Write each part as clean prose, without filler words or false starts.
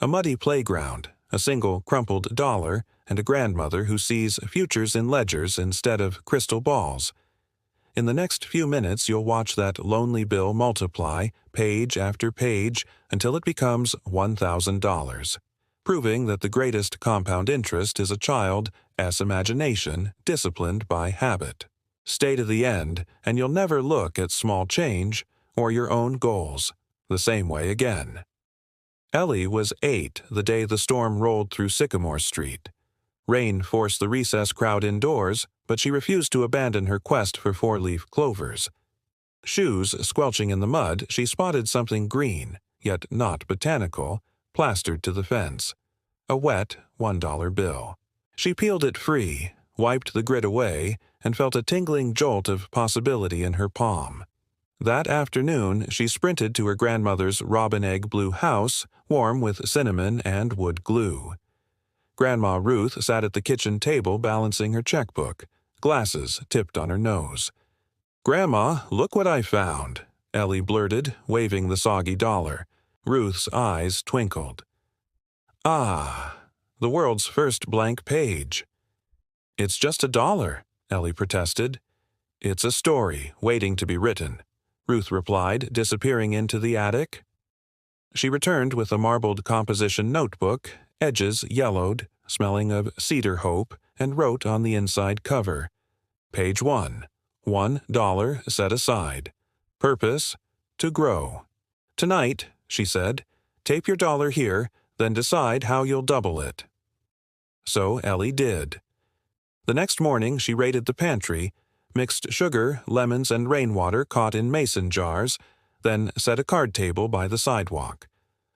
A muddy playground, a single crumpled dollar, and a grandmother who sees futures in ledgers instead of crystal balls. In the next few minutes, you'll watch that lonely bill multiply, page after page, until it becomes $1,000, proving that the greatest compound interest is a child's imagination disciplined by habit. Stay to the end, and you'll never look at small change or your own goals the same way again. Ellie was 8 the day the storm rolled through Sycamore Street. Rain forced the recess crowd indoors, but she refused to abandon her quest for four-leaf clovers. Shoes squelching in the mud, she spotted something green, yet not botanical, plastered to the fence. A wet $1 bill. She peeled it free, wiped the grit away, and felt a tingling jolt of possibility in her palm. That afternoon, she sprinted to her grandmother's robin egg blue house, warm with cinnamon and wood glue. Grandma Ruth sat at the kitchen table balancing her checkbook, glasses tipped on her nose. "Grandma, look what I found," Ellie blurted, waving the soggy dollar. Ruth's eyes twinkled. "Ah, the world's first blank page." "It's just $1, Ellie protested. "It's a story waiting to be written," Ruth replied, disappearing into the attic. She returned with a marbled composition notebook, edges yellowed, smelling of cedar hope, and wrote on the inside cover. Page 1. $1 set aside. Purpose, to grow. "Tonight," she said, "tape your dollar here, then decide how you'll double it." So Ellie did. The next morning she raided the pantry, mixed sugar, lemons, and rainwater caught in mason jars, then set a card table by the sidewalk.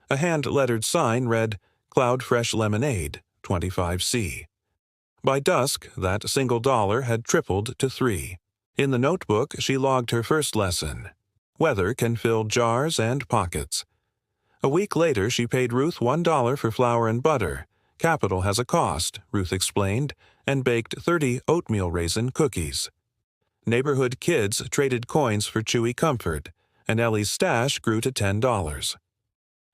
A hand-lettered sign read, "Cloud Fresh Lemonade, 25C." By dusk, that single dollar had tripled to 3. In the notebook, she logged her first lesson. Weather can fill jars and pockets. A week later, she paid Ruth $1 for flour and butter. Capital has a cost, Ruth explained, and baked 30 oatmeal raisin cookies. Neighborhood kids traded coins for chewy comfort, and Ellie's stash grew to $10.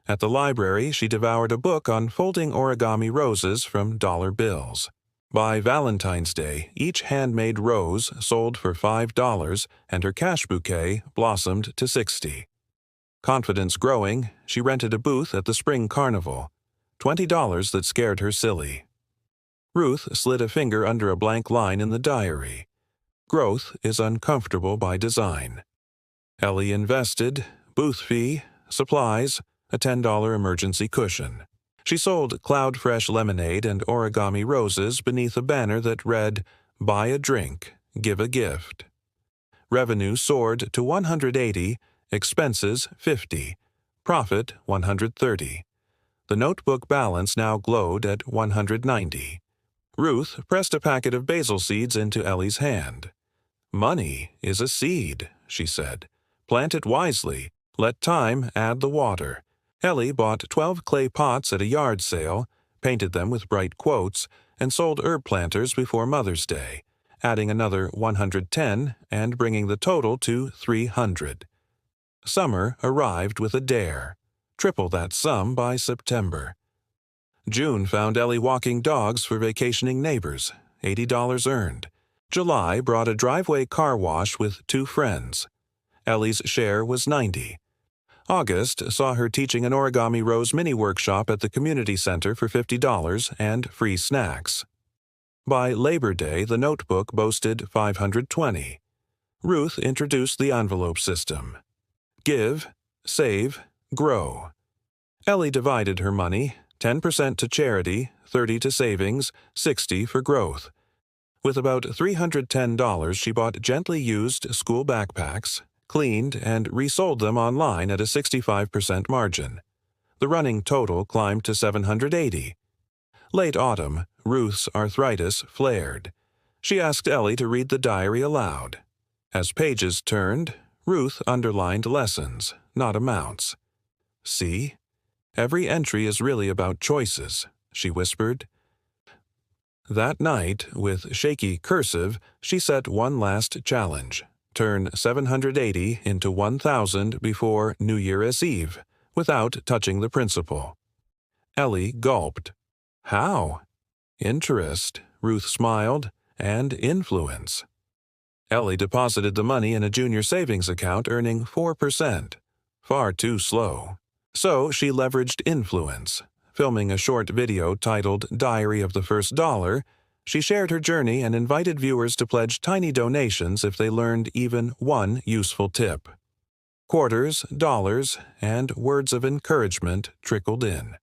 At the library, she devoured a book on folding origami roses from dollar bills. By Valentine's Day, each handmade rose sold for $5, and her cash bouquet blossomed to 60. Confidence growing, she rented a booth at the spring carnival. $20 that scared her silly. Ruth slid a finger under a blank line in the diary. Growth is uncomfortable by design. Ellie invested, booth fee, supplies, a $10 emergency cushion. She sold Cloud Fresh lemonade and origami roses beneath a banner that read, "Buy a drink, give a gift." Revenue soared to $180, expenses $50, profit $130. The notebook balance now glowed at $190. Ruth pressed a packet of basil seeds into Ellie's hand. "Money is a seed," she said. "Plant it wisely. Let time add the water." Ellie bought 12 clay pots at a yard sale, painted them with bright quotes, and sold herb planters before Mother's Day, adding another 110 and bringing the total to 300. Summer arrived with a dare. Triple that sum by September. June found Ellie walking dogs for vacationing neighbors, $80 earned. July brought a driveway car wash with 2 friends. Ellie's share was $90. August saw her teaching an origami rose mini workshop at the community center for $50 and free snacks. By Labor Day, the notebook boasted $520. Ruth introduced the envelope system. Give, save, grow. Ellie divided her money, 10% to charity, 30 to savings, 60 for growth. With about $310, she bought gently used school backpacks, cleaned, and resold them online at a 65% margin. The running total climbed to $780. Late autumn, Ruth's arthritis flared. She asked Ellie to read the diary aloud. As pages turned, Ruth underlined lessons, not amounts. "See? Every entry is really about choices," she whispered. That night, with shaky cursive, she set one last challenge. Turn $780 into $1,000 before New Year's Eve, without touching the principal. Ellie gulped. How? Interest, Ruth smiled, and influence. Ellie deposited the money in a junior savings account earning 4%. Far too slow. So she leveraged influence. Filming a short video titled Diary of the First Dollar, she shared her journey and invited viewers to pledge tiny donations if they learned even one useful tip. Quarters, dollars, and words of encouragement trickled in.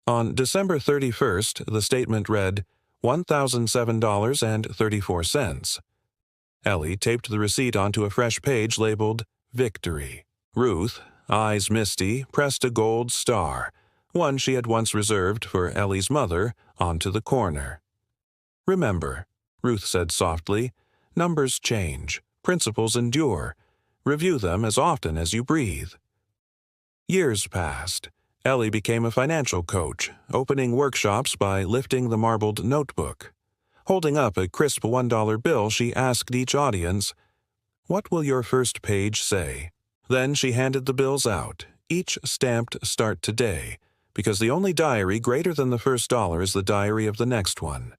On December 31st, the statement read $1,007.34. Ellie taped the receipt onto a fresh page labeled Victory. Ruth, eyes misty, pressed a gold star, one she had once reserved for Ellie's mother, onto the corner. Remember, Ruth said softly, numbers change, principles endure. Review them as often as you breathe. Years passed. Ellie became a financial coach, opening workshops by lifting the marbled notebook. Holding up a crisp $1 bill, she asked each audience, "What will your first page say?" Then she handed the bills out, each stamped Start Today, because the only diary greater than the first dollar is the diary of the next one.